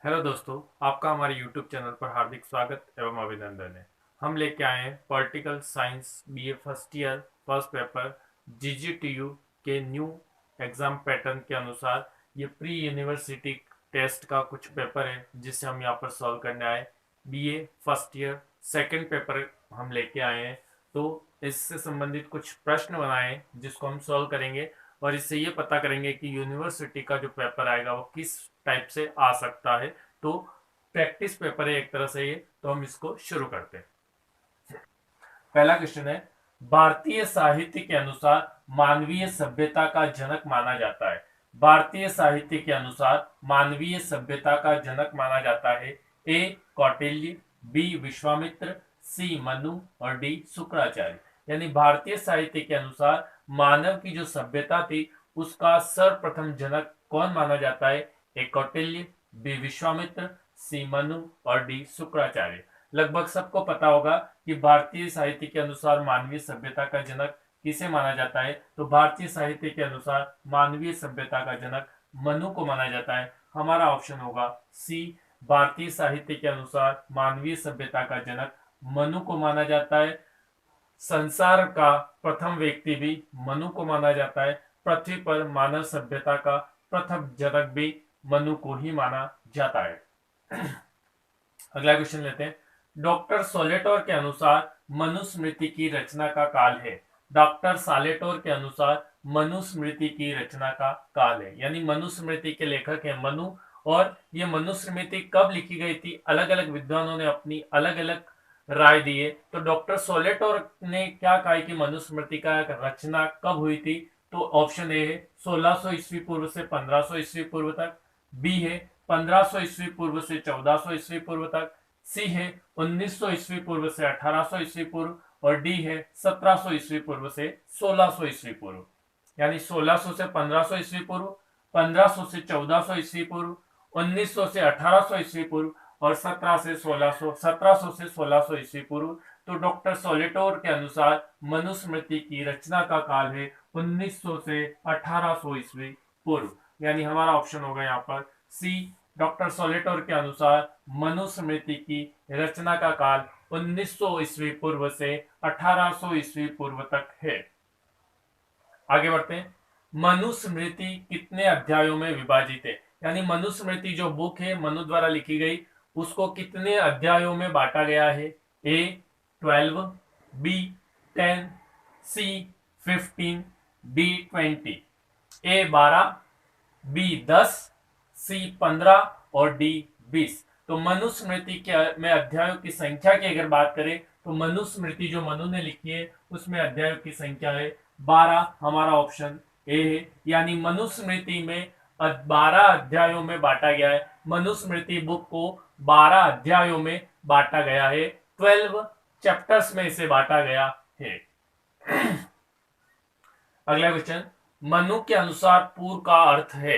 Hello दोस्तों, आपका हमारे यूट्यूब चैनल पर हार्दिक स्वागत एवं अभिनंदन है। हम लेके आए हैं political science BA first year first paper GGTU के न्यू एग्जाम पैटर्न के अनुसार ये प्री यूनिवर्सिटी टेस्ट का कुछ पेपर है जिसे हम यहाँ पर सॉल्व करने आए। BA first year second paper हम लेके आए हैं, तो इससे संबंधित कुछ प्रश्न बनाए हैं जिसको हम सॉल्व करेंगे और इससे ये पता करेंगे कि यूनिवर्सिटी का जो पेपर आएगा वो किस टाइप से आ सकता है। तो प्रैक्टिस पेपर है एक तरह से ये, तो हम इसको शुरू करते हैं। पहला क्वेश्चन है, भारतीय साहित्य के अनुसार मानवीय सभ्यता का जनक माना जाता है। भारतीय साहित्य के अनुसार मानवीय सभ्यता का जनक माना जाता है। ए कौटिल्य, बी विश्वामित्र, सी मनु और डी शुक्राचार्य। यानी भारतीय साहित्य के अनुसार मानव की जो सभ्यता थी उसका सर्वप्रथम जनक कौन माना जाता है? ए कौटिल्य, बी विश्वामित्र, सी मनु और डी शुक्राचार्य। लगभग सबको पता होगा कि भारतीय साहित्य के अनुसार मानवीय सभ्यता का जनक किसे माना जाता है। तो भारतीय साहित्य के अनुसार मानवीय सभ्यता का जनक मनु को माना जाता है। हमारा ऑप्शन होगा सी, भारतीय साहित्य के अनुसार मानवीय सभ्यता का जनक मनु को माना जाता है। संसार का प्रथम व्यक्ति भी मनु को माना जाता है। पृथ्वी पर मानव सभ्यता का प्रथम जनक भी मनु को ही माना जाता है। अगला क्वेश्चन लेते हैं। डॉक्टर सोलेटोर के अनुसार मनुस्मृति की रचना का काल है। डॉक्टर सालेटोर के अनुसार मनुस्मृति की रचना का काल है, यानी मनुस्मृति के लेखक है मनु। और ये मनुस्मृति कब लिखी गई थी, अलग अलग विद्वानों ने अपनी अलग अलग राय दी है। तो डॉक्टर सोलेटोर ने क्या कहा है कि मनुस्मृति का रचना कब हुई थी? तो ऑप्शन ए है 1600 ईस्वी पूर्व से 1500 ईस्वी पूर्व तक, बी है 1500 ईस्वी पूर्व से 1400 ईस्वी पूर्व तक, सी है 1900 ईस्वी पूर्व से 1800 ईस्वी पूर्व और डी है 1700 ईस्वी पूर्व से 1600 ईस्वी पूर्व। यानी 1600 से 1500 ईस्वी पूर्व, 1500 से 1400 ईस्वी पूर्व, 1900 से 1800 ईस्वी पूर्व और 1700 से 1600 ईस्वी पूर्व। तो डॉक्टर सोलेटोर के अनुसार मनुस्मृति की रचना का काल है 1900 से 1800 ईस्वी पूर्व। यानी हमारा ऑप्शन होगा यहाँ पर सी, डॉक्टर सोलेटोर के अनुसार मनुस्मृति की रचना का काल 1900 ईस्वी पूर्व से 1800 ईस्वी पूर्व तक है। आगे बढ़ते हैं। मनुस्मृति कितने अध्यायों में विभाजित है? यानी मनुस्मृति जो बुक है मनु द्वारा लिखी गई उसको कितने अध्यायों में बांटा गया है? ए 12, बी 10, सी 15, डी 20। ए 12, बी 10, सी 15 और डी 20। तो मनुस्मृति के में अध्यायों की संख्या की अगर बात करें तो मनुस्मृति जो मनु ने लिखी है उसमें अध्यायों की संख्या है 12। हमारा ऑप्शन ए है, यानी मनुस्मृति में 12 अध्यायों में बांटा गया है। मनुस्मृति बुक को 12 अध्यायों में बांटा गया है, 12 चैप्टर्स में इसे बांटा गया है। अगला क्वेश्चन, मनु के अनुसार पूर्व का अर्थ है।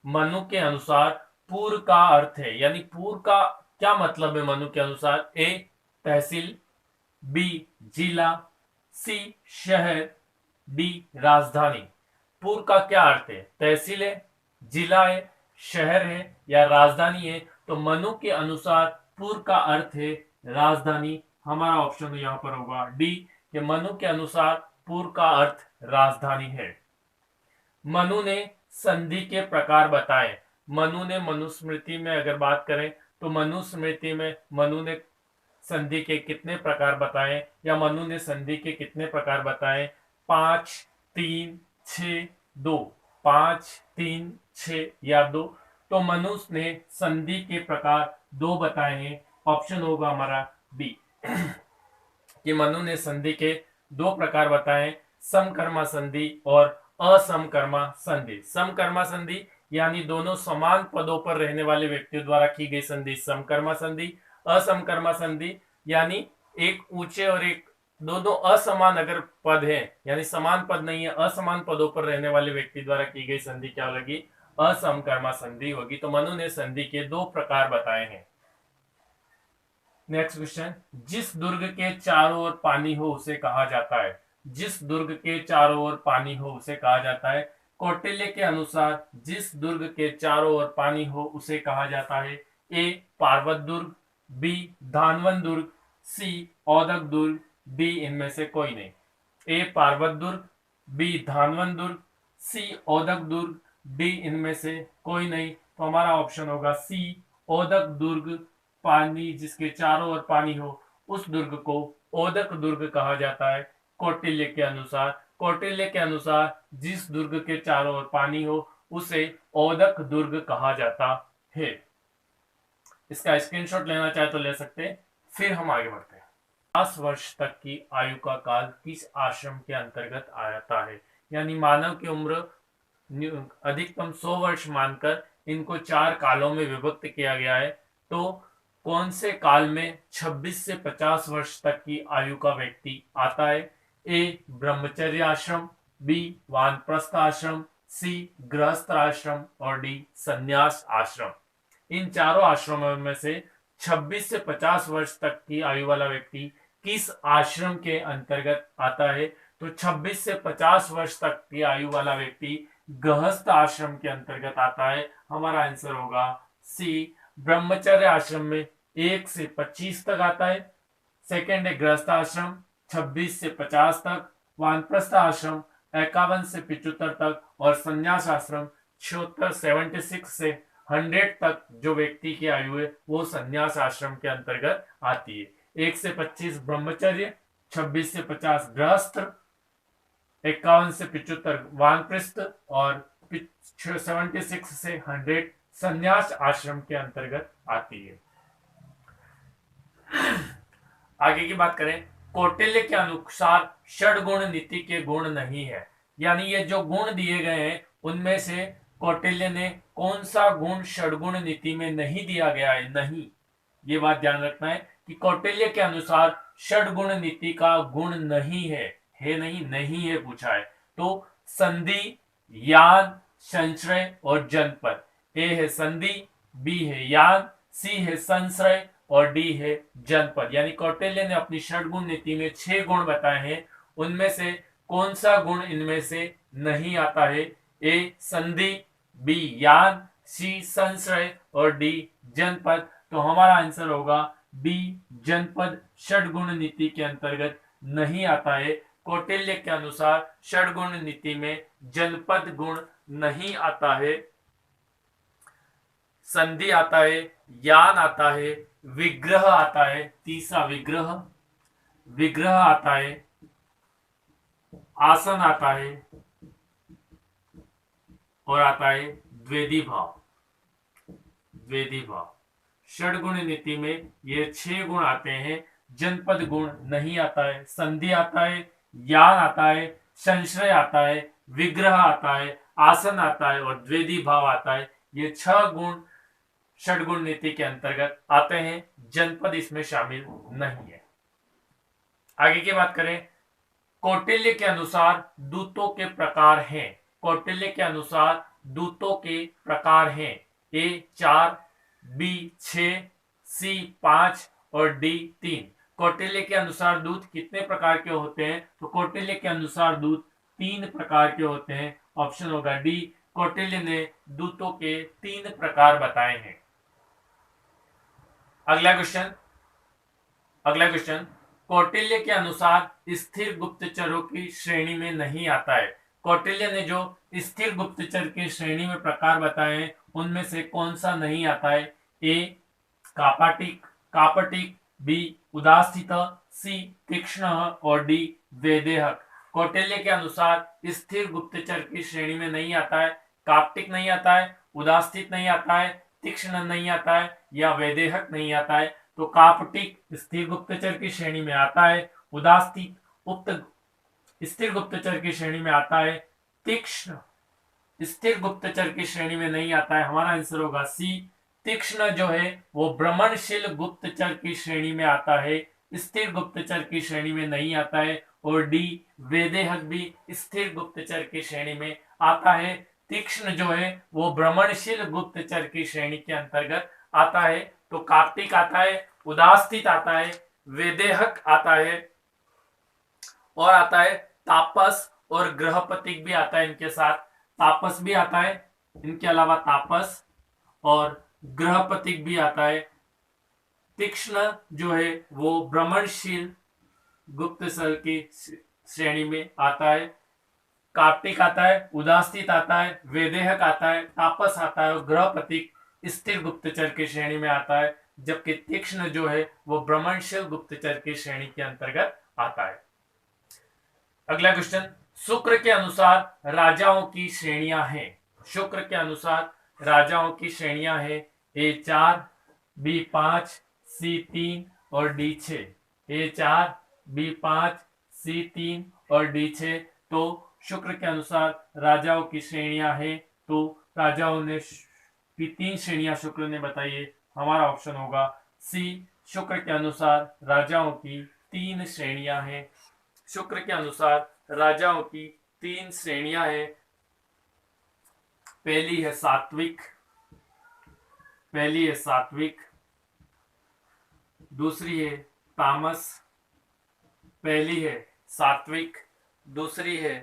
मनु के अनुसार पूर्व का अर्थ है, यानी पूर्व का क्या मतलब है मनु के अनुसार? ए तहसील, बी जिला, सी शहर, डी राजधानी। पूर्व का क्या अर्थ है? तहसील है, जिला है, शहर है या राजधानी है? तो मनु के अनुसार पूर्व का अर्थ है राजधानी। हमारा ऑप्शन यहां पर होगा डी, कि मनु के अनुसार पूर्व का अर्थ राजधानी है। मनु ने संधि के प्रकार बताए। मनु ने मनुस्मृति में अगर बात करें तो मनुस्मृति में मनु ने संधि के कितने प्रकार बताए या मनु ने संधि के कितने प्रकार बताए? 5, 3, 6, 2। 5, 3, 6 या 2। तो मनु ने संधि के प्रकार 2 बताए हैं। ऑप्शन होगा हमारा बी कि मनु ने संधि के 2 प्रकार बताए, समकर्मा संधि और असमकर्मा संधि। समकर्मा संधि यानी दोनों समान पदों पर रहने वाले व्यक्तियों द्वारा की गई संधि समकर्मा संधि। असमकर्मा संधि यानी एक ऊंचे और एक दोनों असमान अगर पद है, यानी समान पद नहीं है, असमान पदों पर रहने वाले व्यक्ति द्वारा की गई संधि क्या होगी? असमकर्मा संधि होगी। तो मनु ने संधि के 2 प्रकार बताए हैं। नेक्स्ट क्वेश्चन, जिस दुर्ग के चारों ओर पानी हो उसे कहा जाता है। जिस दुर्ग के चारों ओर पानी हो उसे कहा जाता है। कौटिल्य के अनुसार जिस दुर्ग के चारों ओर पानी हो उसे कहा जाता है। ए पार्वत दुर्ग, बी धानवन दुर्ग, सी औदक दुर्ग, डी इनमें से कोई नहीं। ए पार्वत दुर्ग, बी धानवन दुर्ग, सी औदक दुर्ग, डी इनमें से कोई नहीं। तो हमारा ऑप्शन होगा सी औदक दुर्ग। पानी जिसके चारों ओर पानी हो उस दुर्ग को औदक दुर्ग कहा जाता है कौटिल्य के अनुसार। कौटिल्य के अनुसार जिस दुर्ग के चारों ओर पानी हो उसे औदक दुर्ग कहा जाता है। इसका स्क्रीनशॉट लेना चाहे तो ले सकते हैं। फिर हम आगे बढ़ते हैं। 50 वर्ष तक की आयु का काल किस आश्रम के अंतर्गत आता है? यानी मानव की उम्र अधिकतम 100 वर्ष मानकर इनको 4 कालों में विभक्त किया गया है। तो कौन से काल में 26 से 50 वर्ष तक की आयु का व्यक्ति आता है? ए ब्रह्मचर्य आश्रम, बी वानप्रस्थ आश्रम, सी गृहस्थ आश्रम और डी संन्यास आश्रम। इन चारों आश्रमों में से 26 से 50 वर्ष तक की आयु वाला व्यक्ति किस आश्रम के अंतर्गत आता है? तो 26 से 50 वर्ष तक की आयु वाला व्यक्ति गृहस्थ आश्रम के अंतर्गत आता है। हमारा आंसर होगा सी ब्रह्मचर्य आश्रम में 1 से 25 तक आता है। सेकंड है गृहस्थ आश्रम 26 से 50 तक, वानप्रस्थ आश्रम 51 से 75 तक और संन्यास आश्रम 76 से 100 तक जो व्यक्ति की आयु है वो संन्यास आश्रम के अंतर्गत आती है। 1 से 25 ब्रह्मचर्य, 26 से 50 गृहस्थ, 51 से 75 वानप्रस्थ और 76 से 100 संन्यास आश्रम के अंतर्गत आती है। आगे की बात करें, कौटिल्य के अनुसार षड्गुण नीति के गुण नहीं है। यानी ये जो गुण दिए गए हैं उनमें से कौटिल्य ने कौन सा गुण षड्गुण नीति में नहीं दिया गया है? नहीं, ये बात ध्यान रखना है कि कौटिल्य के अनुसार षड्गुण नीति का गुण नहीं है। नहीं है पूछा है। तो संधि, यान, संश्रय और जनपद। ए है संधि, बी है यान, सी है संश्रय और डी है जनपद। यानी कौटिल्य ने अपनी षड्गुण नीति में 6 गुण बताए हैं, उनमें से कौन सा गुण इनमें से नहीं आता है? ए संधि, बी यान, सी संश्रय और डी जनपद। तो हमारा आंसर होगा बी जनपद षड्गुण नीति के अंतर्गत नहीं आता है। कौटिल्य के अनुसार षड्गुण नीति में जनपद गुण नहीं आता है। संधि आता है, यान आता है, विग्रह आता है, तीसरा विग्रह आता है, आसन आता है और आता है द्वेदी भाव। षड्गुण नीति में ये 6 गुण आते हैं। जनपद गुण नहीं आता है, संधि आता है, यान आता है, संश्रय आता है, विग्रह आता है, आसन आता है और द्वेदी भाव आता है। ये 6 गुण षड्गुण नीति के अंतर्गत आते हैं, जनपद इसमें शामिल नहीं है। आगे की बात करें, कौटिल्य के अनुसार दूतों के प्रकार हैं। कौटिल्य के अनुसार दूतों के प्रकार हैं। ए 4, बी 6, सी 5 और डी 3। कौटिल्य के अनुसार दूत कितने प्रकार के होते हैं? तो कौटिल्य के अनुसार दूत 3 प्रकार के होते हैं। ऑप्शन होगा डी। कौटिल्य ने दूतों के 3 प्रकार बताए हैं। अगला क्वेश्चन, कौटिल्य के अनुसार स्थिर गुप्तचरों की श्रेणी में नहीं आता है। कौटिल्य ने जो स्थिर गुप्तचर की श्रेणी में प्रकार बताए हैं उनमें से कौन सा नहीं आता है? ए कापटिक, बी उदास्थित, सी तीक्ष्ण और डी वेदेहक। कौटिल्य के अनुसार स्थिर गुप्तचर की श्रेणी में नहीं आता है। कापटिक नहीं आता है, उदास्थित नहीं आता है, तीक्ष्ण नहीं आता है या वेदेहक नहीं आता है। तो कापटिक स्थिर गुप्तचर की श्रेणी में आता है, उदास्थित स्थिर गुप्तचर की श्रेणी में आता है, तीक्ष्ण स्थिर गुप्तचर की श्रेणी में नहीं आता है। हमारा आंसर होगा सी। तीक्ष्ण जो है वो भ्रमणशील गुप्तचर की श्रेणी में आता है, स्थिर गुप्तचर की श्रेणी में नहीं आता है। और डी वेदेहक भी स्थिर गुप्तचर की श्रेणी में आता है। तीक्ष्ण जो है वो भ्रमणशील गुप्तचर की श्रेणी के अंतर्गत आता है। तो काप्टिक आता है, उदास्थित आता है, वेदेहक आता है और आता है तापस और गृहपतिक भी आता है इनके साथ। तापस भी आता है इनके अलावा, तापस और गृहपतिक भी आता है। तीक्ष्ण जो है वो भ्रमणशील गुप्तचर की श्रेणी में आता है। कार्तिक आता है, उदासीत आता है, वेदेहक आता है, तापस आता है और गृहपतिक स्थिर गुप्तचर की श्रेणी में आता है, जबकि तीक्ष्ण जो है वो भ्रमणशील गुप्तचर की श्रेणी के अंतर्गत आता है। अगला क्वेश्चन, शुक्र के अनुसार राजाओं की श्रेणियां हैं। शुक्र के अनुसार राजाओं की श्रेणियां हैं A4, B5, C3 और D6। A4, B5, C3 और D6। तो शुक्र के अनुसार राजाओं की श्रेणियां हैं, तो राजाओं ने की 3 श्रेणियां शुक्र ने बताई है। हमारा ऑप्शन होगा सी, शुक्र के अनुसार राजाओं की 3 श्रेणियां हैं। शुक्र के अनुसार राजाओं की 3 श्रेणियां हैं। पहली है सात्विक, दूसरी है तामस। पहली है सात्विक, दूसरी है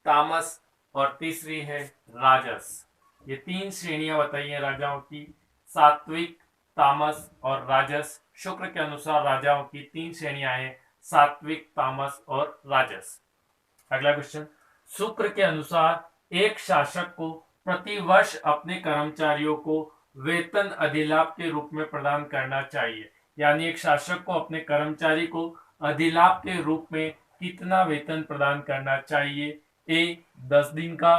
तामस और तीसरी है राजस। ये 3 श्रेणियां बताई हैं राजाओं की, सात्विक, तामस और राजस। शुक्र के अनुसार राजाओं की 3 श्रेणियां हैं, सात्विक, तामस और राजस। अगला क्वेश्चन, शुक्र के अनुसार एक शासक को प्रति वर्ष अपने कर्मचारियों को वेतन अधिलाभ के रूप में प्रदान करना चाहिए। यानी एक शासक को अपने कर्मचारी को अधिलाभ के रूप में कितना वेतन प्रदान करना चाहिए। ए 10 दिन का,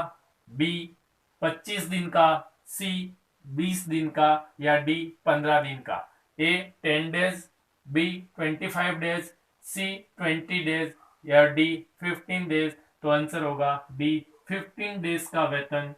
बी 25 दिन का, सी 20 दिन का या डी 15 दिन का। ए 10 डेज, बी 25 डेज, सी 20 डेज या डी 15 डेज। तो आंसर होगा बी 15 डेज का वेतन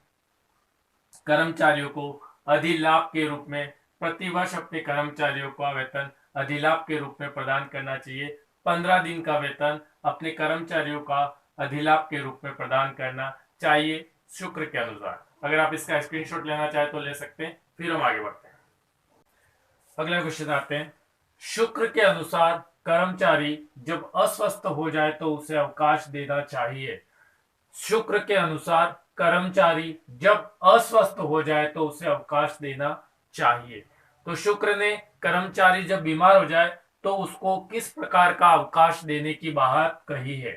कर्मचारियों को अधिलाभ के रूप में प्रतिवर्ष अपने कर्मचारियों का वेतन अधिलाभ के रूप में प्रदान करना चाहिए। 15 दिन का वेतन अपने कर्मचारियों का अधिलाभ के रूप में प्रदान करना चाहिए शुक्र के अनुसार। अगर आप इसका स्क्रीनशॉट लेना चाहे तो ले सकते हैं। फिर हम आगे बढ़ते हैं। अगला क्वेश्चन आते हैं, शुक्र के अनुसार कर्मचारी जब अस्वस्थ हो जाए तो उसे अवकाश देना चाहिए। शुक्र के अनुसार कर्मचारी जब अस्वस्थ हो जाए तो उसे अवकाश देना चाहिए। तो शुक्र ने कर्मचारी जब बीमार हो जाए तो उसको किस प्रकार का अवकाश देने की बात कही है।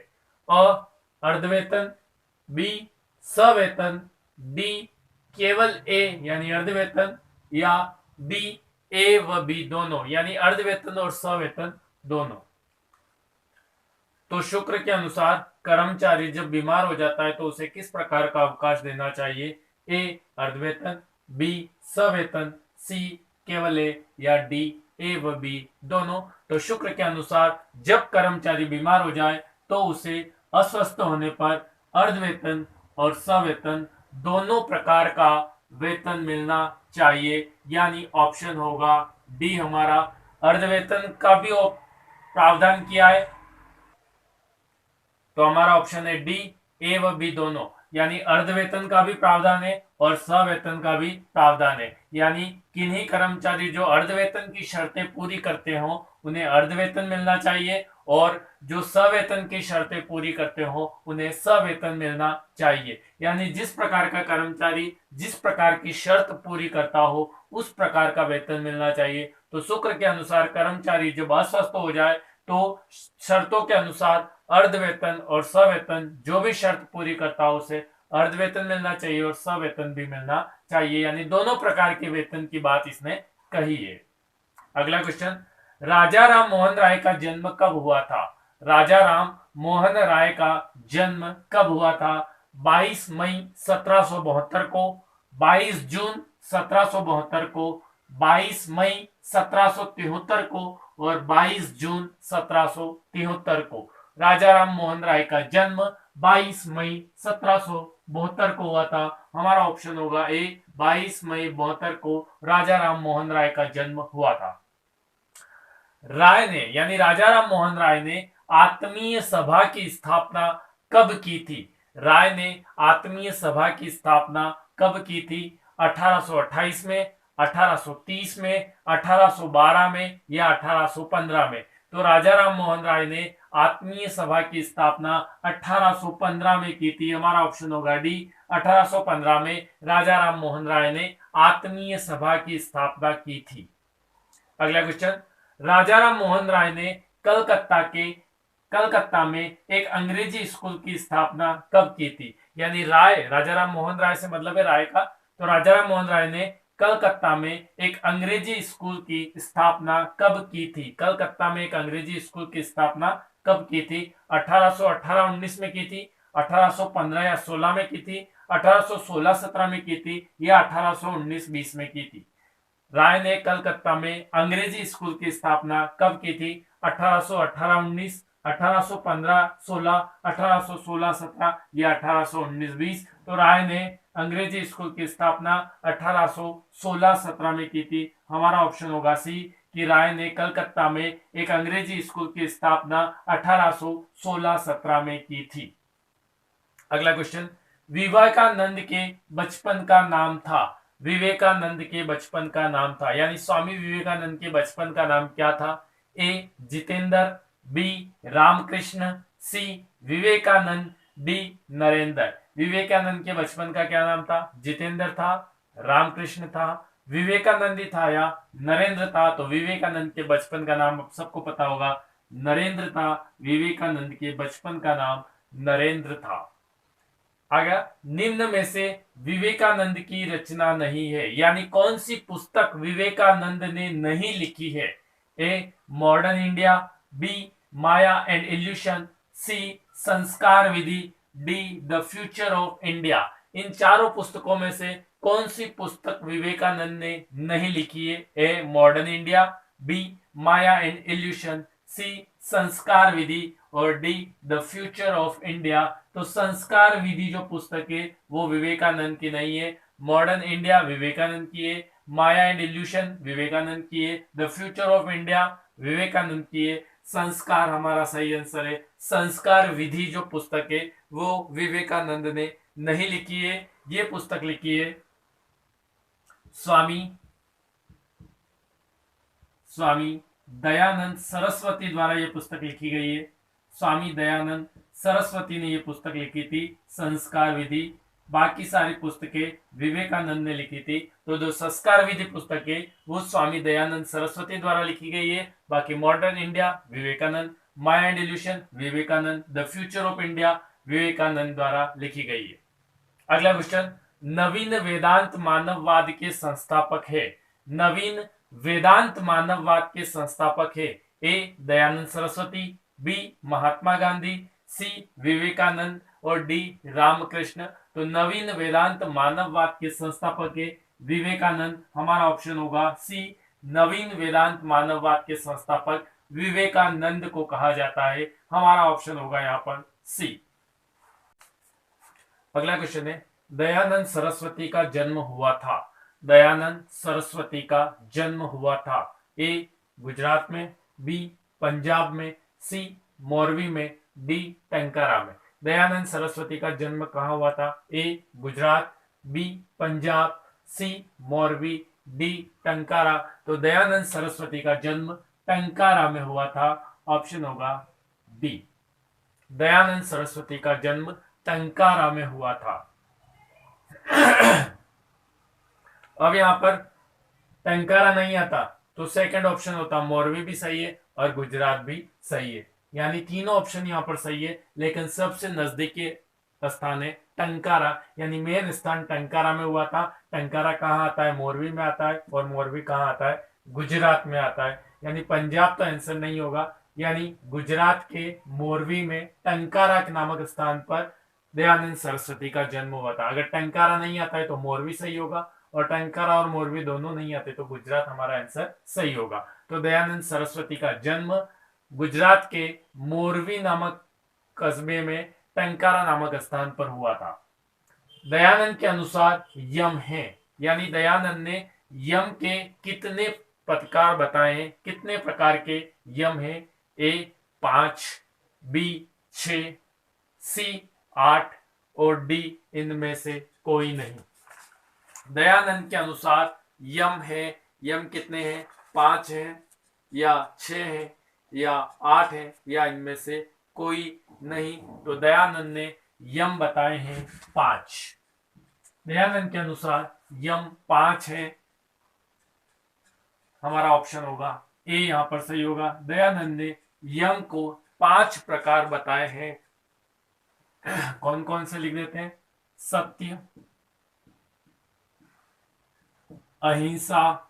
अ अर्धवेतन, बी सवेतन, डी केवल ए यानी अर्धवेतन या डी ए व बी दोनों यानी अर्धवेतन और सवेतन दोनों। तो शुक्र के अनुसार कर्मचारी जब बीमार हो जाता है तो उसे किस प्रकार का अवकाश देना चाहिए। ए अर्धवेतन, बी सवेतन, सी केवल ए या डी ए व बी दोनों। तो शुक्र के अनुसार जब कर्मचारी बीमार हो जाए तो उसे अस्वस्थ होने पर अर्धवेतन और सवेतन दोनों प्रकार का वेतन मिलना चाहिए। यानी ऑप्शन होगा डी हमारा अर्धवेतन का भी प्रावधान किया है। तो हमारा ऑप्शन है डी ए व बी दोनों, यानी अर्धवेतन का भी प्रावधान है और सवेतन का भी प्रावधान है। यानी किन्हीं कर्मचारी जो अर्धवेतन की शर्तें पूरी करते हो उन्हें अर्धवेतन मिलना चाहिए और जो सवेतन की शर्तें पूरी करते हो उन्हें सवेतन मिलना चाहिए। यानी जिस प्रकार का कर्मचारी जिस प्रकार की शर्त पूरी करता हो उस प्रकार का वेतन मिलना चाहिए। तो शुक्र के अनुसार कर्मचारी जब अस्वस्थ हो जाए तो शर्तों के अनुसार अर्धवेतन और सवेतन जो भी शर्त पूरी करता हो उसे अर्धवेतन मिलना चाहिए और सवेतन भी मिलना चाहिए। यानी दोनों प्रकार के वेतन की बात इसने कही है। अगला क्वेश्चन, राजा राम मोहन राय का जन्म कब हुआ था। राजा राम मोहन राय का जन्म कब हुआ था। 22 मई 1772 को, 22 जून 1772 को, 22 मई 1773 को और 22 जून 1773 को। राजा राम मोहन राय का जन्म 22 मई 1772 को हुआ था। हमारा ऑप्शन होगा ए 22 मई 72 को राजा राम मोहन राय का जन्म हुआ था। राय ने यानी राजा राम मोहन राय ने आत्मीय सभा की स्थापना कब की थी। राय ने आत्मीय सभा की स्थापना कब की थी। 1828 में, 1830 में, 1812 में या 1815 में। तो राजा राम मोहन राय ने आत्मीय सभा की स्थापना 1815 में की थी? हमारा ऑप्शन होगा डी, 1815 में राजा राम मोहन राय ने आत्मीय सभा की स्थापना की थी। अगला क्वेश्चन, राजा राम मोहन राय ने कलकत्ता में एक अंग्रेजी स्कूल की स्थापना कब की थी? यानी राजा राम मोहन राय से मतलब है राय का, तो राजा राम मोहन राय ने कलकत्ता में एक अंग्रेजी स्कूल की स्थापना कब की थी? कलकत्ता में एक अंग्रेजी स्कूल की स्थापना कब की थी? 1818-19 में की थी, 1815 या 16 में की थी, 1816-17 में की थी, या 1819-20 में की थी? राय ने कलकत्ता में अंग्रेजी स्कूल की स्थापना कब की थी? 1818-19, 1815-16, 1816-17 या 1819-20? तो राय ने अंग्रेजी स्कूल की स्थापना 1816-17 में की थी। हमारा ऑप्शन होगा सी, कि राय ने कलकत्ता में एक अंग्रेजी स्कूल की स्थापना 1816-17 में की थी। अगला क्वेश्चन, विवेकानंद के बचपन का नाम था? विवेकानंद के बचपन का नाम था, यानी स्वामी विवेकानंद के बचपन का नाम क्या था? ए जितेंद्र, बी रामकृष्ण, सी विवेकानंद, डी नरेंद्र। विवेकानंद के बचपन का क्या नाम था? जितेंद्र था, रामकृष्ण था, विवेकानंद था या नरेंद्र था? तो विवेकानंद के बचपन का नाम सबको पता होगा, नरेंद्र था। विवेकानंद के बचपन का नाम नरेंद्र था। आगे, निम्न में से विवेकानंद की रचना नहीं है, यानी कौन सी पुस्तक विवेकानंद ने नहीं लिखी है? A modern India, B Maya and illusion, C Sanskar Vidhi, D the future of India. इन चारों पुस्तकों में से कौन सी पुस्तक विवेकानंद ने नहीं लिखी है? A modern India, B Maya and illusion, C Sanskar Vidhi और D the future of India. तो संस्कार विधि जो पुस्तक है वो विवेकानंद की नहीं है। मॉडर्न इंडिया विवेकानंद की है, माया एंड इल्यूशन विवेकानंद की है, the future of India Vivekananda की है, संस्कार हमारा सही आंसर है। संस्कार विधि जो पुस्तक है वो विवेकानंद ने नहीं लिखी है। ये पुस्तक लिखी है स्वामी दयानंद सरस्वती द्वारा। ये पुस्तक लिखी गई है, स्वामी दयानंद सरस्वती ने ये पुस्तक लिखी थी, संस्कार विधि। बाकी सारी पुस्तकें विवेकानंद ने लिखी थी। तो जो संस्कार विधि पुस्तक है वो स्वामी दयानंद सरस्वती द्वारा लिखी गई है। बाकी modern India Vivekananda, maya and illusion Vivekananda, the future of India Vivekananda द्वारा लिखी गई है। अगला क्वेश्चन, नवीन वेदांत मानववाद के संस्थापक है? नवीन वेदांत मानववाद के संस्थापक है? ए दयानंद सरस्वती, बी महात्मा गांधी, सी विवेकानंद और डी रामकृष्ण। तो नवीन वेदांत मानववाद के संस्थापक है विवेकानंद। हमारा ऑप्शन होगा सी, नवीन वेदांत मानववाद के संस्थापक विवेकानंद को कहा जाता है। हमारा ऑप्शन होगा यहाँ पर सी। अगला क्वेश्चन है, दयानंद सरस्वती का जन्म हुआ था? दयानंद सरस्वती का जन्म हुआ था? ए गुजरात में, बी पंजाब में, सी मोरवी में, डी टंकारा में। दयानंद सरस्वती का जन्म कहाँ हुआ था? ए गुजरात, बी पंजाब, सी मोरवी, डी टंकारा। तो दयानंद सरस्वती का जन्म टंकारा में हुआ था। ऑप्शन होगा बी, दयानंद सरस्वती का जन्म टंकारा में हुआ था। अब यहां पर टंकारा नहीं आता तो सेकंड ऑप्शन होता मोरवी भी सही है और गुजरात भी सही है, यानी तीनों ऑप्शन यहां पर सही है। लेकिन सबसे नजदीकी स्थान है टंकारा, यानी मेन स्थान टंकारा में हुआ था। टंकारा कहाँ आता है? मोरवी में आता है, और मोरवी कहाँ आता है? गुजरात में आता है। यानी पंजाब तो आंसर नहीं होगा, यानी गुजरात के मोरवी में टंकारा के नामक स्थान पर दयानंद सरस्वती का जन्म हुआ था। अगर टंकारा नहीं आता है तो मोरवी सही होगा, और टंकारा और मोरवी दोनों नहीं आते तो गुजरात हमारा आंसर सही होगा। तो दयानंद सरस्वती का जन्म गुजरात के मोरवी नामक कस्बे में टंकारा नामक स्थान पर हुआ था। दयानंद के अनुसार यम है, यानी दयानंद ने यम के कितने प्रकार बताए हैं? कितने प्रकार के यम है? ए 5, बी 6, सी 8 और डी इनमें से कोई नहीं। दयानंद के अनुसार यम है, यम कितने हैं? 5 हैं या 6 हैं या 8 है या इनमें से कोई नहीं। तो दयानंद ने यम बताए हैं 5। दयानंद के अनुसार यम 5 है। हमारा ऑप्शन होगा ए यहां पर सही होगा। दयानंद ने यम को 5 प्रकार बताए हैं। कौन कौन से लिख देते हैं? सत्य, अहिंसा,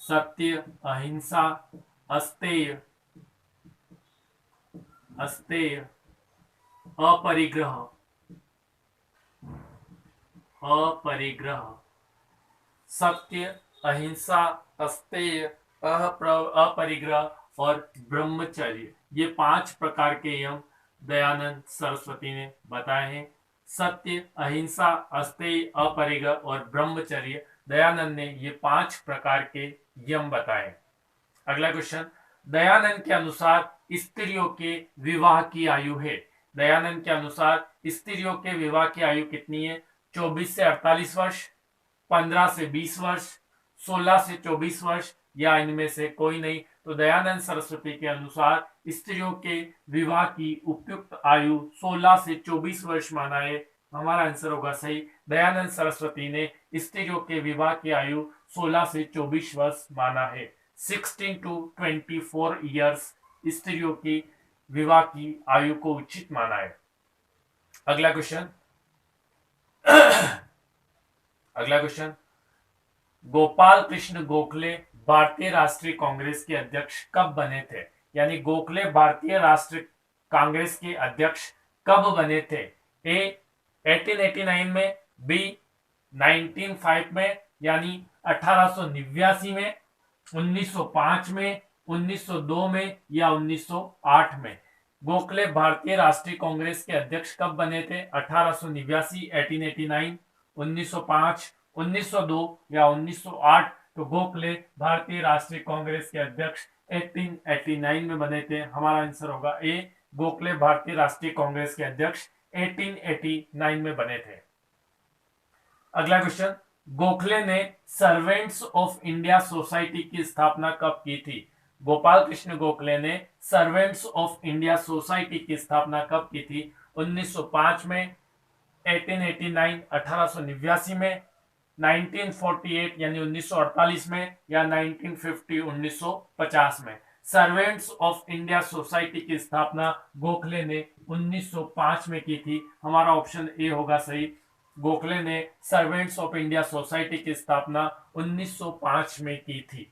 सत्य, अहिंसा, अस्तेय, अस्तेय, अपरिग्रह, अपरिग्रह, सत्य, अहिंसा, अस्तेय, अपरिग्रह और ब्रह्मचर्य। ये 5 प्रकार के यम दयानंद सरस्वती ने बताए हैं। सत्य, अहिंसा, अस्तेय, अपरिग्रह और ब्रह्मचर्य, दयानंद ने ये 5 प्रकार के यम बताए। अगला क्वेश्चन, दयानंद के अनुसार स्त्रियों के विवाह की आयु है। दयानंद के अनुसार स्त्रियों के विवाह की आयु कितनी है? 24 से 48 वर्ष, 15 से 20 वर्ष, 16 से 24 वर्ष या इनमें से कोई नहीं। तो दयानंद सरस्वती के अनुसार स्त्रियों के विवाह की उपयुक्त आयु 16 से 24 वर्ष माना है। हमारा आंसर होगा सही। दयानंद सरस्वती ने स्त्रियों के विवाह की आयु 16 से 24 वर्ष माना है। 16 to 24 ईयर्स स्त्रियों की विवाह की आयु को उचित माना है। अगला क्वेश्चन, अगला क्वेश्चन, गोपाल कृष्ण गोखले भारतीय राष्ट्रीय कांग्रेस के अध्यक्ष कब बने थे? यानी गोखले भारतीय राष्ट्रीय कांग्रेस के अध्यक्ष कब बने थे? ए 1889 में, बी 1905 में यानी 1889 में, 1905 में, 1902 में या 1908 में। गोखले भारतीय राष्ट्रीय कांग्रेस के अध्यक्ष कब बने थे? 1889, 1889, 1905, 1902 या 1908। तो गोखले भारतीय राष्ट्रीय कांग्रेस के अध्यक्ष 1889 में बने थे। हमारा आंसर होगा ए, गोखले भारतीय राष्ट्रीय कांग्रेस के अध्यक्ष 1889 में बने थे। अगला क्वेश्चन, गोखले ने सर्वेंट्स ऑफ इंडिया सोसाइटी की स्थापना कब की थी? गोपाल कृष्ण गोखले ने सर्वेंट्स ऑफ इंडिया सोसाइटी की स्थापना कब की थी? 1905 में, 1889 1889 में, 1948 यानी 1948 में या 1950 1950 में। सर्वेंट्स ऑफ इंडिया सोसाइटी की स्थापना गोखले ने 1905 में की थी। हमारा ऑप्शन ए होगा सही। गोखले ने सर्वेंट्स ऑफ इंडिया सोसाइटी की स्थापना 1905 में की थी।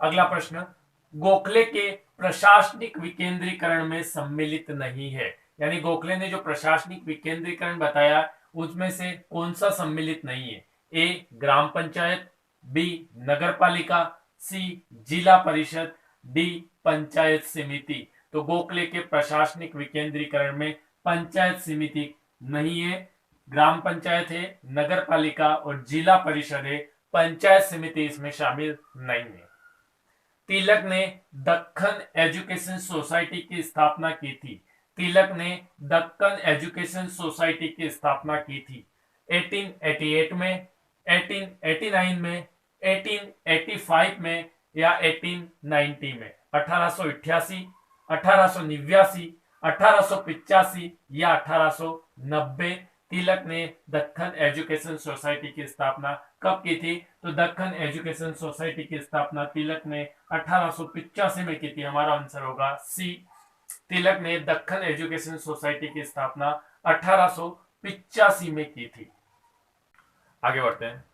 अगला प्रश्न, गोखले के प्रशासनिक विकेंद्रीकरण में सम्मिलित नहीं है। यानी गोखले ने जो प्रशासनिक विकेंद्रीकरण बताया उसमें से कौन सा सम्मिलित नहीं है? ए ग्राम पंचायत, बी नगर पालिका, सी जिला परिषद, डी पंचायत समिति। तो गोखले के प्रशासनिक विकेंद्रीकरण में पंचायत समिति नहीं है, ग्राम पंचायत है, नगर पालिका और जिला परिषद है, पंचायत समिति इसमें शामिल नहीं है। तिलक ने दक्कन एजुकेशन सोसाइटी की स्थापना की थी। तिलक ने दक्कन एजुकेशन सोसाइटी की स्थापना की थी 1888 में, 1889 में, 1885 में या 1890 में। 1888, 1889, 1885 या 1890। तिलक ने दक्कन एजुकेशन सोसाइटी की स्थापना कब की थी? तो दक्कन एजुकेशन सोसाइटी की स्थापना तिलक ने 1885 में की थी। हमारा आंसर होगा सी। तिलक ने दक्कन एजुकेशन सोसाइटी की स्थापना 1885 में की थी। आगे बढ़ते हैं।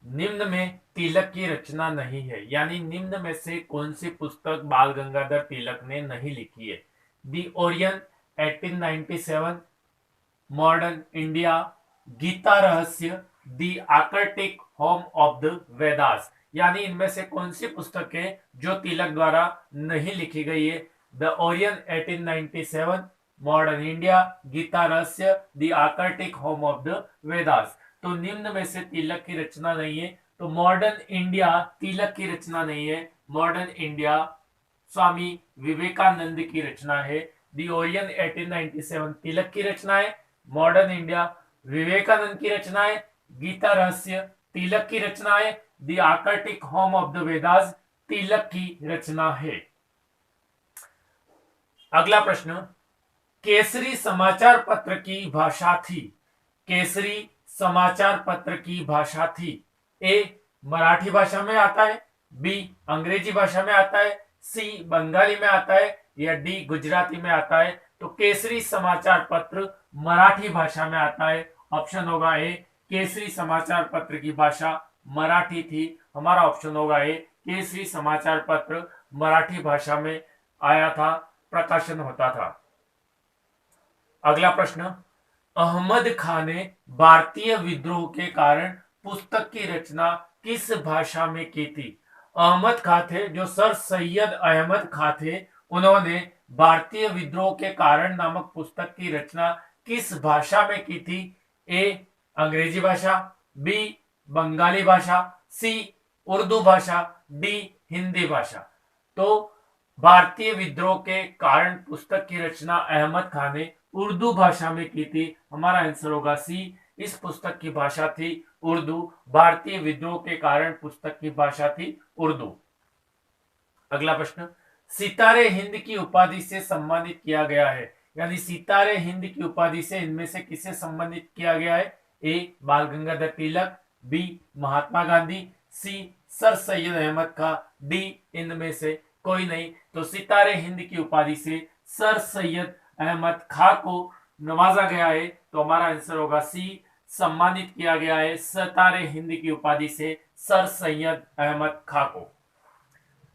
निम्न में तिलक की रचना नहीं है, यानी निम्न में से कौन सी पुस्तक बाल गंगाधर तिलक ने नहीं लिखी है? The Orion 1897, modern India, Gita Rahasya, the Arctic home of the Vedas. यानी इनमें से कौन सी पुस्तक है जो तिलक द्वारा नहीं लिखी गई है? The Orion 1897, modern India, Gita Rahasya, the Arctic home of the Vedas. तो निम्न में से तिलक की रचना नहीं है। तो मॉडर्न इंडिया तिलक की रचना नहीं है। मॉडर्न इंडिया स्वामी विवेकानंद की रचना है। दी ओरियन 1897 तिलक की रचना है, मॉडर्न इंडिया विवेकानंद की रचना है, गीता रहस्य तिलक की रचना है, the Arctic home of the Vedas Tilak की रचना है। अगला प्रश्न, केसरी समाचार पत्र की भाषा थी। केसरी समाचार पत्र की भाषा थी। ए मराठी भाषा में आता है, बी अंग्रेजी भाषा में आता है, सी बंगाली में आता है, या डी गुजराती में आता है। तो केसरी समाचार पत्र मराठी भाषा में आता है। ऑप्शन होगा ए, केसरी समाचार पत्र की भाषा मराठी थी। हमारा ऑप्शन होगा ए, केसरी समाचार पत्र मराठी भाषा में आया था, प्रकाशन होता था। अगला प्रश्न, अहमद खां ने भारतीय विद्रोह के कारण पुस्तक की रचना किस भाषा में की थी। अहमद खां थे जो सर सैयद अहमद खां थे, उन्होंने भारतीय विद्रोह के कारण नामक पुस्तक की रचना किस भाषा में की थी। ए अंग्रेजी भाषा, बी बंगाली भाषा, सी उर्दू भाषा, डी हिंदी भाषा। तो भारतीय विद्रोह के कारण पुस्तक की रचना अहमद खां ने उर्दू भाषा में की थी। हमारा आंसर होगा सी, इस पुस्तक की भाषा थी उर्दू। भारतीय विद्रोह के कारण पुस्तक की भाषा थी उर्दू। अगला प्रश्न, सितारे हिंद की उपाधि से सम्मानित किया गया है, यानी सितारे हिंद की उपाधि से इनमें से किसे सम्मानित किया गया है। ए बाल गंगाधर तिलक, बी महात्मा गांधी, सी सर सैयद अहमद खां, डी इनमें से कोई नहीं। तो सितारे हिंद की उपाधि से सर सैयद अहमद खां को नवाजा गया है। तो हमारा आंसर होगा सी, सम्मानित किया गया है सितारे हिंद की उपाधि से सर सैयद अहमद खां को।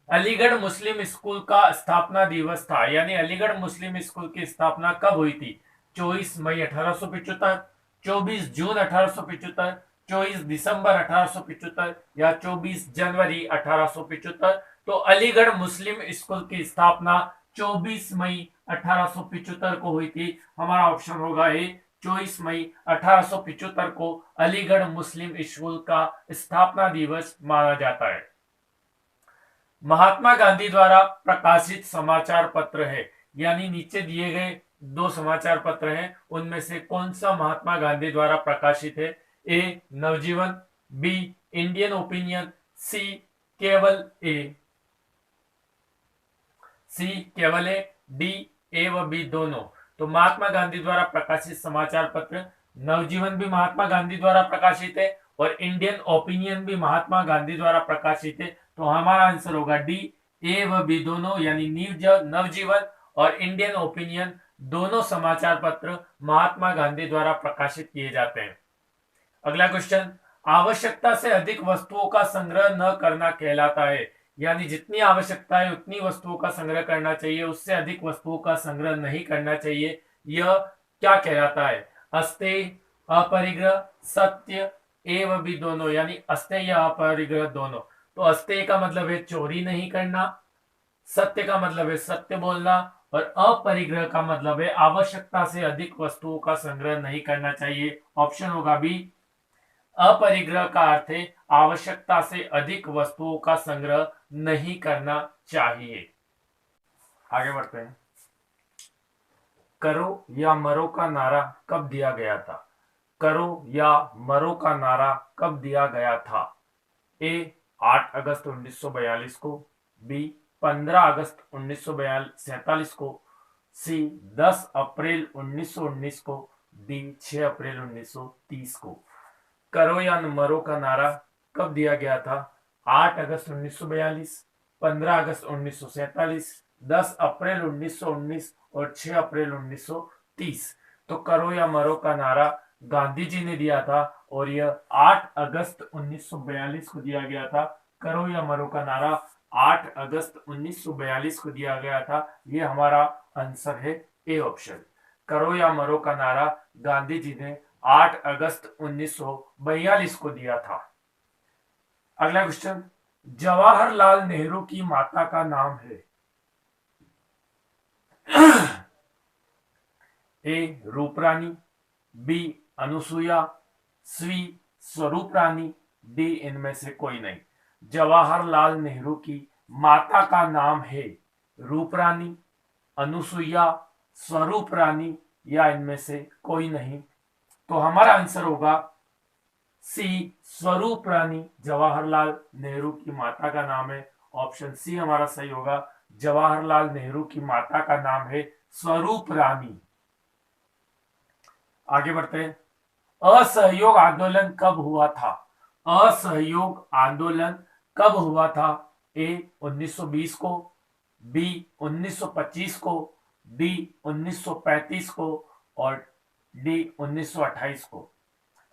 अलीगढ़ मुस्लिम स्कूल का स्थापना दिवस था, यानी अलीगढ़ मुस्लिम स्कूल की स्थापना कब हुई थी। 24 मई 1875, 24 जून 1875, 24 दिसंबर 1875 या 24 जनवरी 1875। तो अलीगढ़ मुस्लिम स्कूल की स्थापना 24 मई 1875 को हुई थी। हमारा ऑप्शन होगा ए, 24 मई 1875 को अलीगढ़ मुस्लिम स्कूल का स्थापना दिवस माना जाता है। महात्मा गांधी द्वारा प्रकाशित समाचार पत्र है, यानी नीचे दिए गए दो समाचार पत्र हैं, उनमें से कौन सा महात्मा गांधी द्वारा प्रकाशित है। ए नवजीवन, बी इंडियन ओपिनियन, सी केवल ए, डी ए व बी दोनों। तो महात्मा गांधी द्वारा प्रकाशित समाचार पत्र नवजीवन भी महात्मा गांधी द्वारा प्रकाशित है और इंडियन ओपिनियन भी महात्मा गांधी द्वारा प्रकाशित है। तो हमारा आंसर होगा डी, ए व बी दोनों, यानी नवजीवन और इंडियन ओपिनियन दोनों समाचार पत्र महात्मा गांधी द्वारा प्रकाशित किए जाते हैं। अगला क्वेश्चन, आवश्यकता से अधिक वस्तुओं का संग्रह न करना कहलाता है, यानी जितनी आवश्यकता है उतनी वस्तुओं का संग्रह करना चाहिए, उससे अधिक वस्तुओं का संग्रह नहीं करना चाहिए। यह क्या कहलाता है। अस्तेय, अपरिग्रह, सत्य, ए व बी दोनों, यानी अस्तेय या अपरिग्रह दोनों। तो अस्तेय का मतलब है चोरी नहीं करना, सत्य का मतलब है सत्य बोलना, और अपरिग्रह का मतलब है आवश्यकता से अधिक वस्तुओं का संग्रह नहीं करना चाहिए। ऑप्शन होगा बी, अपरिग्रह का अर्थ है आवश्यकता से अधिक वस्तुओं का संग्रह नहीं करना चाहिए। आगे बढ़ते हैं। करो या मरो का नारा कब दिया गया था। करो या मरो का नारा कब दिया गया था। ए 8 अगस्त 1942 को, बी 15 अगस्त 1947 को, सी 10 अप्रैल 1919 को, डी 6 अप्रैल 1930 को। करो या मरो का नारा कब दिया गया था। 8 अगस्त 1942, 15 अगस्त 1947, 10 अप्रैल 1919 और 6 अप्रैल 1930। तो करो या मरो का नारा गांधी जी ने दिया था और यह 8 अगस्त 1942 को दिया गया था। करो या मरो का नारा 8 अगस्त 1942 को दिया गया था। यह हमारा आंसर है ए ऑप्शन। करो या मरो का नारा गांधी जी ने 8 अगस्त 1942 को दिया था। अगला क्वेश्चन, जवाहरलाल नेहरू की माता का नाम है। ए रूपरानी, बी अनुसुईया, सी स्वरूप रानी, डी इनमें से कोई नहीं। जवाहरलाल नेहरू की माता का नाम है रूपरानी, अनुसुईया, स्वरूप रानी या इनमें से कोई नहीं। तो हमारा आंसर होगा सी स्वरूप रानी। जवाहरलाल नेहरू की माता का नाम है ऑप्शन सी हमारा सही होगा। जवाहरलाल नेहरू की माता का नाम है स्वरूप रानी। आगे बढ़ते हैं। असहयोग आंदोलन कब हुआ था? असहयोग आंदोलन कब हुआ था? ए 1920 को, बी 1925 को, डी 1935 को और डी 1928 को।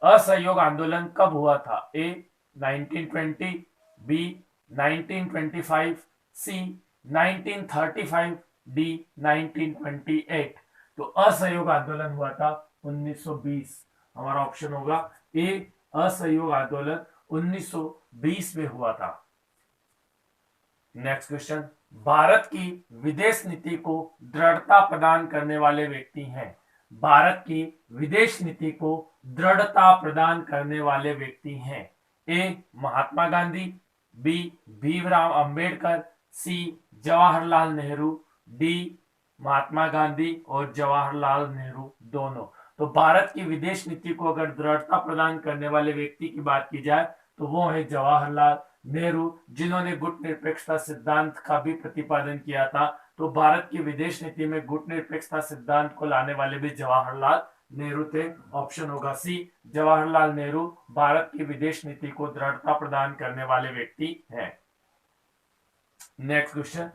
असहयोग आंदोलन कब हुआ था? ए 1920, बी 1925, सी 1935, डी 1928। तो असहयोग आंदोलन हुआ था 1920। हमारा ऑप्शन होगा ए, असहयोग आंदोलन 1920 में हुआ था। नेक्स्ट क्वेश्चन, भारत की विदेश नीति को दृढ़ता प्रदान करने वाले व्यक्ति हैं। भारत की विदेश नीति को दृढ़ता प्रदान करने वाले व्यक्ति हैं। ए महात्मा गांधी, बी भीमराव अंबेडकर, सी जवाहरलाल नेहरू, डी महात्मा गांधी और जवाहरलाल नेहरू दोनों। तो भारत की विदेश नीति को अगर दृढ़ता प्रदान करने वाले व्यक्ति की बात की जाए तो वो है जवाहरलाल नेहरू, जिन्होंने गुट निरपेक्षता सिद्धांत का भी प्रतिपादन किया था। तो भारत की विदेश नीति में गुट निरपेक्षता सिद्धांत को लाने वाले भी जवाहरलाल नेहरू थे। ऑप्शन होगा सी, जवाहरलाल नेहरू भारत की विदेश नीति को दृढ़ता प्रदान करने वाले व्यक्ति हैं। Next question,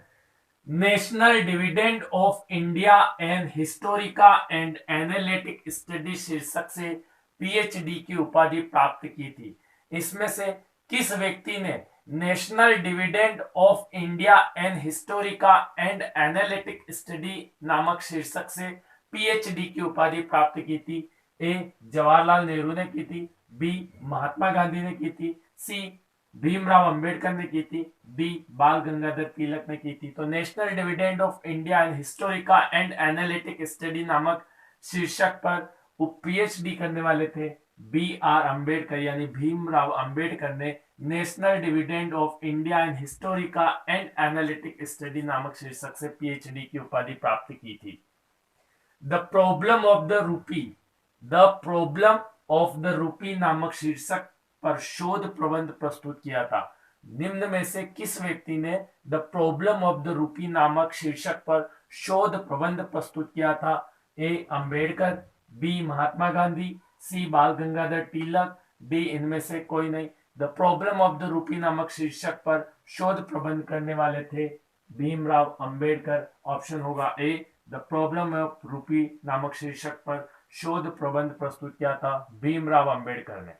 national dividend of India and Historica and analytic study शीर्षक से पीएचडी की उपाधि प्राप्त की थी। इसमें से किस व्यक्ति ने national dividend of India and Historica and analytic study नामक शीर्षक से पीएचडी की उपाधि प्राप्त की थी? ए जवाहरलाल नेहरू ने की थी, बी महात्मा गांधी ने की थी, सी भीमराव अंबेडकर ने की थी, डी बाल गंगाधर तिलक ने की थी। तो national dividend of India and Historica and analytic study नामक शीर्षक पर पीएचडी करने वाले थे बी आर अंबेडकर, यानी भीमराव अंबेडकर ने national dividend of India and Historica and analytic study नामक शीर्षक से पीएचडी की उपाधि प्राप्त की थी। The problem of the rupee, the problem of the rupee नामक शीर्षक पर शोध प्रबंध प्रस्तुत किया था। निम्न में से किस व्यक्ति ने the problem of the rupee नामक शीर्षक पर शोध प्रबंध प्रस्तुत किया था? ए अंबेडकर, बी महात्मा गांधी, सी बाल गंगाधर तिलक, डी इनमें से कोई नहीं। The problem of the rupee नामक शीर्षक पर शोध प्रबंध करने वाले थे भीमराव अंबेडकर। ऑप्शन होगा ए, द प्रॉब्लम ऑफ रूपी नामक शीर्षक पर शोध प्रबंध प्रस्तुत किया था भीमराव अंबेडकर ने।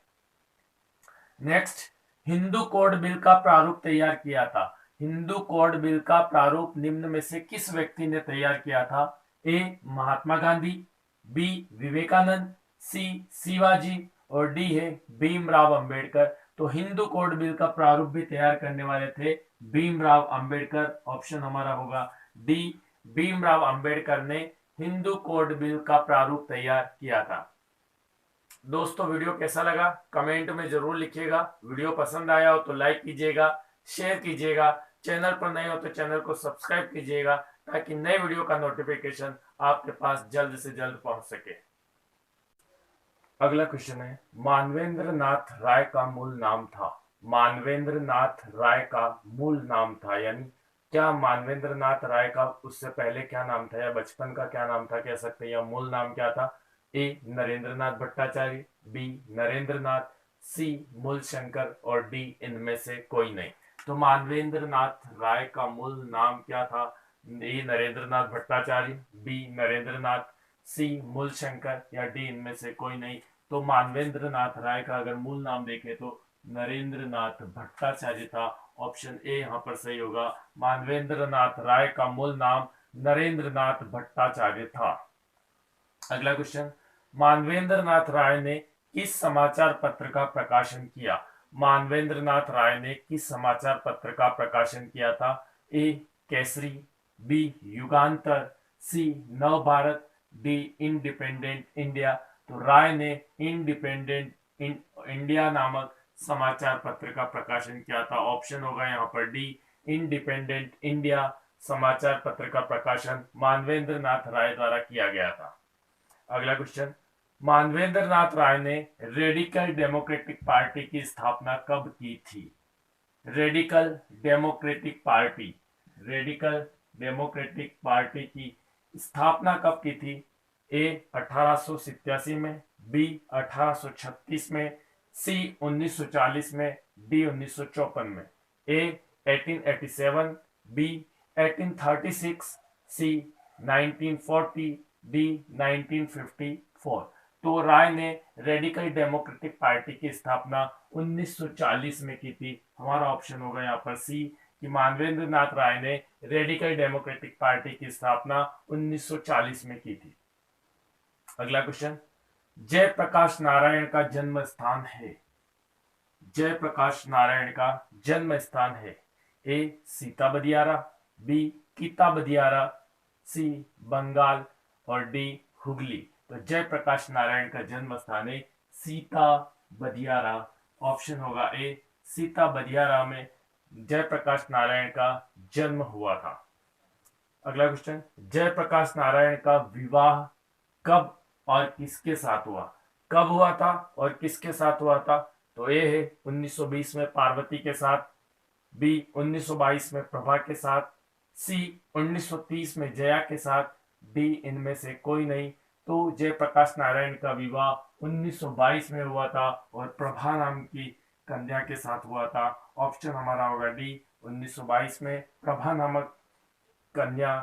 नेक्स्ट, हिंदू कोड बिल का प्रारूप तैयार किया था। हिंदू कोड बिल का प्रारूप निम्न में से किस व्यक्ति ने तैयार किया था? ए महात्मा गांधी, बी विवेकानंद, सी शिवाजी और डी है भीमराव अंबेडकर। तो हिंदू कोड बिल का प्रारूप भी तैयार करने वाले थे भीमराव अंबेडकर। ऑप्शन हमारा होगा डी, भीमराव अंबेडकर ने हिंदू कोड बिल का प्रारूप तैयार किया था। दोस्तों वीडियो कैसा लगा कमेंट में जरूर लिखिएगा। वीडियो पसंद आया हो तो लाइक कीजिएगा, शेयर कीजिएगा, चैनल पर नए हो तो चैनल को सब्सक्राइब कीजिएगा ताकि नए वीडियो का नोटिफिकेशन आपके पास जल्द से जल्द पहुंच सके। अगला क्वेश्चन है, मानवेंद्र नाथ राय का मूल नाम था। मानवेंद्र नाथ राय का मूल नाम था, यानी क्या मानवेंद्र नाथ राय का उससे पहले क्या नाम था या बचपन का क्या नाम था कह सकते हैं, या मूल नाम क्या था? ए नरेंद्र नाथ भट्टाचार्य, बी नरेंद्र नाथ, सी मूलशंकर और डी इनमें से कोई नहीं। तो मानवेंद्र नाथ राय का मूल नाम क्या था? ए नरेंद्र नाथ भट्टाचार्य, बी नरेंद्र नाथ, सी मूलशंकर या डी इनमें से कोई नहीं। तो मानवेंद्र नाथ राय का अगर मूल नाम देखें तो नरेंद्र नाथ भट्टाचार्य था। ऑप्शन ए यहाँ पर सही होगा। मानवेंद्र नाथ राय का मूल नाम नरेंद्र नाथ भट्टाचार्य था। अगला क्वेश्चन, मानवेंद्र नाथ राय ने किस समाचार पत्र का प्रकाशन किया? मानवेंद्र नाथ राय ने किस समाचार पत्र का प्रकाशन किया था? ए केसरी, बी युगांतर, सी नव भारत, डी इंडिपेंडेंट इंडिया। तो राय ने इंडिपेंडेंट इंडिया नामक समाचार पत्र का प्रकाशन किया था। ऑप्शन होगा यहाँ पर डी, इंडिपेंडेंट इंडिया समाचार पत्र का प्रकाशन मानवेंद्र नाथ राय द्वारा किया गया था। अगला क्वेश्चन, मानवेंद्र नाथ राय ने रेडिकल डेमोक्रेटिक पार्टी की स्थापना कब की थी? Radical democratic party, radical democratic party की स्थापना कब की थी? ए 1887 में, बी 1836 में, सी 1940 में, डी 1954 में। ए 1887, बी 1836, सी 1940, डी 1954। तो राय ने रेडिकल डेमोक्रेटिक पार्टी की स्थापना 1940 में की थी। हमारा ऑप्शन होगा यहाँ पर सी कि मानवेंद्र नाथ राय ने रेडिकल डेमोक्रेटिक पार्टी की स्थापना 1940 में की थी। अगला क्वेश्चन, जयप्रकाश नारायण का जन्म स्थान है। जयप्रकाश नारायण का जन्म स्थान है। ए सीता बदियारा, बी कीता बदियारा, सी बंगाल और डी हुगली। तो जयप्रकाश नारायण का जन्म स्थान है सीता बदियारा। ऑप्शन होगा ए सीता बदियारा में जयप्रकाश नारायण का जन्म हुआ था। अगला क्वेश्चन, जयप्रकाश नारायण का विवाह कब और किसके साथ हुआ? कब हुआ था और किसके साथ हुआ था? तो ए है 1920 में पार्वती के साथ, बी 1922 में प्रभा के साथ, सी 1930 में जया के साथ, डी इनमें से कोई नहीं। तो जयप्रकाश नारायण का विवाह 1922 में हुआ था और प्रभा नाम की कन्या के साथ हुआ था। ऑप्शन हमारा होगा डी 1922 में प्रभा नामक कन्या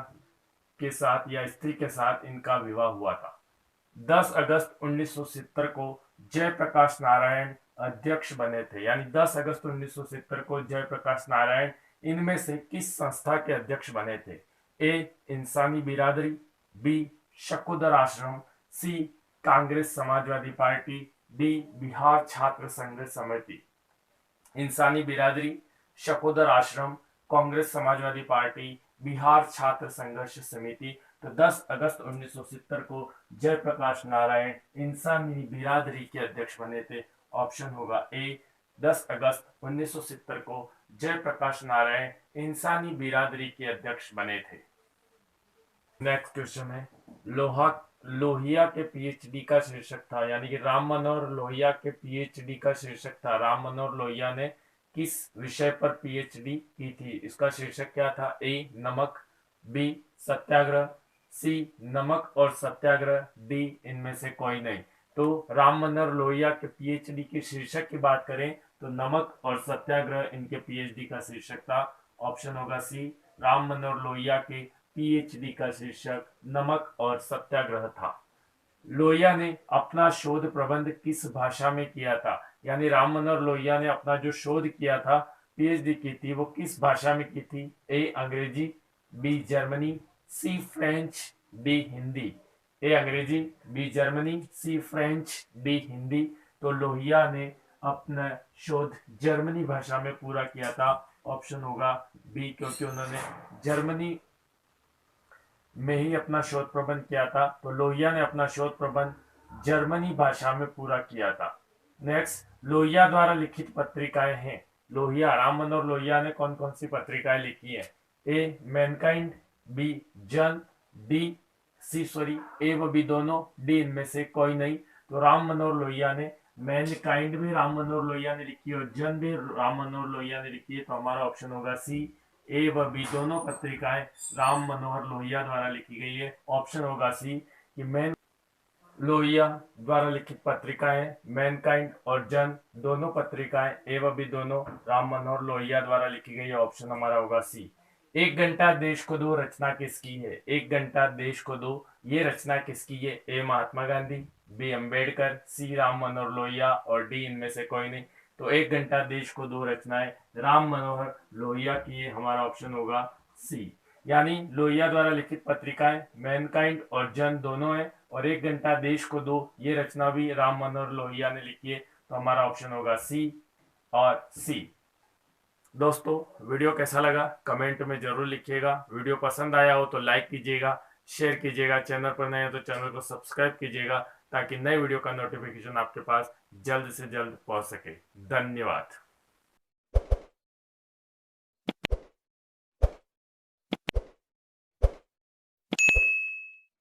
के साथ या स्त्री के साथ इनका विवाह हुआ था। 10 अगस्त 1970 को जयप्रकाश नारायण अध्यक्ष बने थे, यानी 10 अगस्त 1970 को जयप्रकाश नारायण इनमें से किस संस्था के अध्यक्ष बने थे? ए इंसानी बिरादरी, बी शकुदर आश्रम, सी कांग्रेस समाजवादी पार्टी, डी बिहार छात्र संघ समिति। इंसानी बिरादरी, शकुदर आश्रम, कांग्रेस समाजवादी पार्टी, बिहार छात्र संघर्ष समिति। तो 10 अगस्त 1970 को जयप्रकाश नारायण इंसानी बिरादरी के अध्यक्ष बने थे। ऑप्शन होगा ए 10 अगस्त 1970 को जयप्रकाश नारायण इंसानी बिरादरी के अध्यक्ष बने थे। नेक्स्ट क्वेश्चन है, लोहिया के पीएचडी का शीर्षक था, यानी कि राम मनोहर लोहिया के पीएचडी का शीर्षक था। राम मनोहर लोहिया ने किस विषय पर पीएचडी की थी? इसका शीर्षक क्या था? ए नमक, बी सत्याग्रह, सी नमक और सत्याग्रह, डी इनमें से कोई नहीं। तो राम मनोहर लोहिया के पीएचडी के शीर्षक की बात करें तो नमक और सत्याग्रह इनके पीएचडी का शीर्षक था। ऑप्शन होगा सी, राम मनोहर लोहिया के पीएचडी का शीर्षक नमक और सत्याग्रह था। लोहिया ने अपना शोध प्रबंध किस भाषा में किया था? यानी राम मनोहर लोहिया ने अपना जो शोध किया था, पीएचडी की थी, वो किस भाषा में की थी? ए अंग्रेजी, बी जर्मनी, सी फ्रेंच, डी हिंदी। ए अंग्रेजी, बी जर्मनी, सी फ्रेंच, डी हिंदी। तो लोहिया ने अपना शोध जर्मनी भाषा में पूरा किया था। ऑप्शन होगा बी, क्योंकि उन्होंने जर्मनी में ही अपना शोध प्रबंध किया था। तो लोहिया ने अपना शोध प्रबंध जर्मनी भाषा में पूरा किया था। नेक्स्ट, लोहिया द्वारा लिखित पत्रिकाएं हैं। लोहिया, राम मनोहर लोहिया ने कौन कौन सी पत्रिकाएं लिखी है? ए मैनकाइंड, बी जन, डी ए व बी दोनों, डी इनमें से कोई नहीं। तो राम मनोहर लोहिया ने मैनकाइंड भी राम मनोहर लोहिया ने लिखी और जन भी राम मनोहर लोहिया ने लिखी है। तो हमारा ऑप्शन होगा सी, ए व बी दोनों पत्रिकाएं राम मनोहर लोहिया द्वारा लिखी गई है। ऑप्शन होगा सी कि मैन लोहिया द्वारा लिखित पत्रिकाएं मैनकाइंड और जन दोनों पत्रिकाएं ए व बी दोनों राम मनोहर लोहिया द्वारा लिखी गई है। ऑप्शन हमारा होगा सी। एक घंटा देश को दो रचना किसकी है? एक घंटा देश को दो, ये रचना किसकी है? ए महात्मा गांधी, बी अम्बेडकर, सी राम मनोहर लोहिया और डी इनमें से कोई नहीं। तो एक घंटा देश को दो रचनाएं राम मनोहर लोहिया की है। हमारा ऑप्शन होगा सी। यानी लोहिया द्वारा लिखित पत्रिकाएं मैनकाइंड और जन दोनों है और एक घंटा देश को दो, ये रचना भी राम मनोहर लोहिया ने लिखी है। तो हमारा ऑप्शन होगा सी और सी। दोस्तों, वीडियो कैसा लगा कमेंट में जरूर लिखिएगा। वीडियो पसंद आया हो तो लाइक कीजिएगा, शेयर कीजिएगा। चैनल पर नए हो तो चैनल को सब्सक्राइब कीजिएगा ताकि नए वीडियो का नोटिफिकेशन आपके पास जल्द से जल्द पहुंच सके। धन्यवाद।